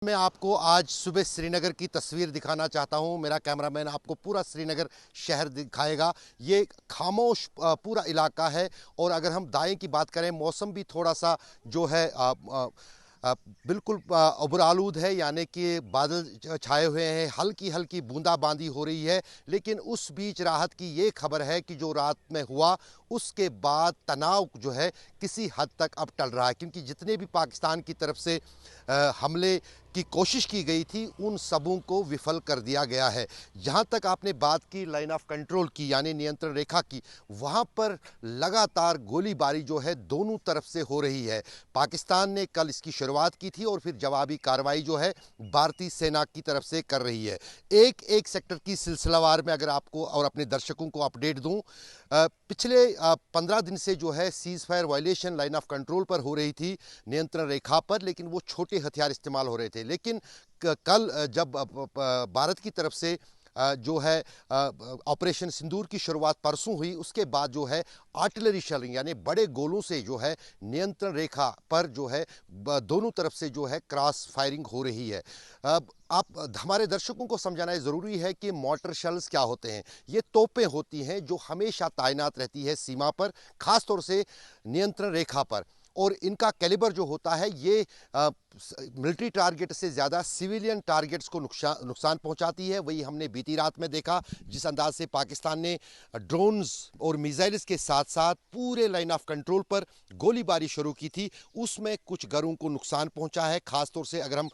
मैं आपको आज सुबह श्रीनगर की तस्वीर दिखाना चाहता हूं। मेरा कैमरामैन आपको पूरा श्रीनगर शहर दिखाएगा। ये खामोश पूरा इलाका है। और अगर हम दाएं की बात करें, मौसम भी थोड़ा सा जो है अ, बिल्कुल उबरालूद है, यानी कि बादल छाए हुए हैं, हल्की हल्की बूंदाबांदी हो रही है। लेकिन उस बीच राहत की ये खबर है कि जो रात में हुआ उसके बाद तनाव जो है किसी हद तक अब टल रहा है, क्योंकि जितने भी पाकिस्तान की तरफ से हमले की कोशिश की गई थी उन सबों को विफल कर दिया गया है। जहाँ तक आपने बात की लाइन ऑफ कंट्रोल की, यानी नियंत्रण रेखा की, वहाँ पर लगातार गोलीबारी जो है दोनों तरफ से हो रही है। पाकिस्तान ने कल इसकी शुरुआत की थी और फिर जवाबी कार्रवाई जो है भारतीय सेना की तरफ से कर रही है। एक एक सेक्टर की सिलसिलावार में अगर आपको और अपने दर्शकों को अपडेट दूं, पिछले 15 दिन से जो है cease fire violation line of control पर हो रही थी, नियंत्रण रेखा पर, लेकिन वो छोटे हथियार इस्तेमाल हो रहे थे। लेकिन कल जब भारत की तरफ से जो है ऑपरेशन सिंदूर की शुरुआत परसों हुई, उसके बाद जो है आर्टिलरी शेलिंग यानी बड़े गोलों से जो है नियंत्रण रेखा पर जो है दोनों तरफ से जो है क्रॉस फायरिंग हो रही है। अब आप हमारे दर्शकों को समझाना ज़रूरी है कि मोर्टर शेल्स क्या होते हैं। ये तोपें होती हैं जो हमेशा तैनात रहती है सीमा पर, ख़ास तौर से नियंत्रण रेखा पर। और इनका कैलिबर जो होता है ये मिलिट्री टारगेट से ज़्यादा सिविलियन टारगेट्स को नुकसान पहुंचाती है। वही हमने बीती रात में देखा, जिस अंदाज से पाकिस्तान ने ड्रोन्स और मिसाइल्स के साथ साथ पूरे लाइन ऑफ कंट्रोल पर गोलीबारी शुरू की थी, उसमें कुछ घरों को नुकसान पहुंचा है। ख़ासतौर से अगर हम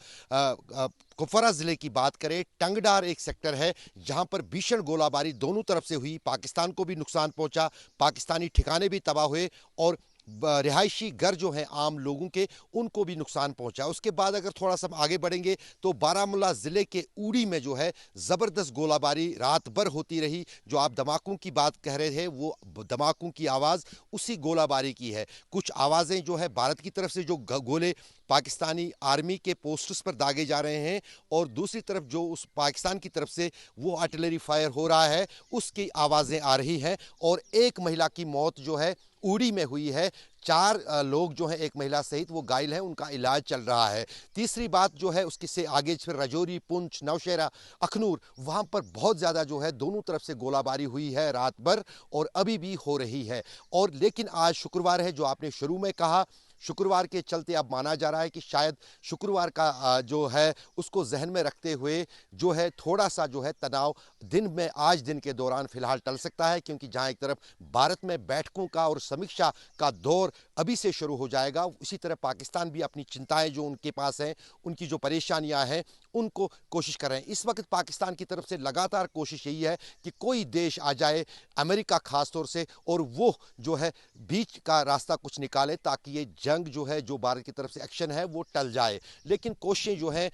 कुपवारा ज़िले की बात करें, टंगडार एक सेक्टर है जहां पर भीषण गोलाबारी दोनों तरफ से हुई। पाकिस्तान को भी नुकसान पहुंचा, पाकिस्तानी ठिकाने भी तबाह हुए और रिहायशी घर जो हैं आम लोगों के, उनको भी नुकसान पहुंचा। उसके बाद अगर थोड़ा सा आगे बढ़ेंगे तो बारामूला ज़िले के उड़ी में जो है ज़बरदस्त गोलाबारी रात भर होती रही। जो आप धमाकों की बात कह रहे थे, वो धमाकों की आवाज़ उसी गोलाबारी की है। कुछ आवाज़ें जो है भारत की तरफ से जो गोले पाकिस्तानी आर्मी के पोस्टर्स पर दागे जा रहे हैं, और दूसरी तरफ जो उस पाकिस्तान की तरफ से वो आर्टिलरी फायर हो रहा है, उसकी आवाज़ें आ रही हैं। और एक महिला की मौत जो है उड़ी में हुई है। 4 लोग जो हैं, एक महिला सहित, वो घायल हैं, उनका इलाज चल रहा है। तीसरी बात जो है उसकी से आगे फिर रजौरी, पुंछ, नौशहरा, अखनूर, वहाँ पर बहुत ज़्यादा जो है दोनों तरफ से गोलाबारी हुई है रात भर और अभी भी हो रही है। और लेकिन आज शुक्रवार है, जो आपने शुरू में कहा, शुक्रवार के चलते अब माना जा रहा है कि शायद शुक्रवार का जो है उसको जहन में रखते हुए जो है थोड़ा सा जो है तनाव दिन में आज दिन के दौरान फिलहाल टल सकता है, क्योंकि जहां एक तरफ भारत में बैठकों का और समीक्षा का दौर अभी से शुरू हो जाएगा, उसी तरह पाकिस्तान भी अपनी चिंताएं जो उनके पास हैं, उनकी जो परेशानियां हैं, उनको कोशिश कर रहे हैं। इस वक्त पाकिस्तान की तरफ से लगातार कोशिश यही है कि कोई देश आ जाए, अमेरिका खास तौर से, और वो जो है बीच का रास्ता कुछ निकाले ताकि ये जंग जो है, जो भारत की तरफ से एक्शन है, वो टल जाए। लेकिन कोशिशें जो है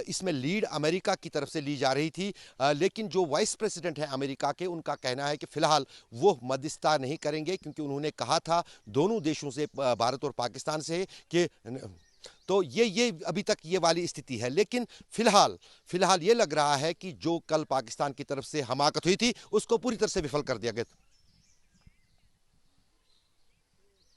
इसमें लीड अमेरिका की तरफ से ली जा रही थी, लेकिन जो वाइस प्रेसिडेंट है अमेरिका के, उनका कहना है कि फिलहाल वो मध्यस्थता नहीं करेंगे, क्योंकि उन्होंने कहा था दोनों देशों से, भारत और पाकिस्तान से, कि तो ये अभी तक ये वाली स्थिति है। लेकिन फिलहाल ये लग रहा है कि जो कल पाकिस्तान की तरफ से हमाकत हुई थी उसको पूरी तरह से विफल कर दिया गया।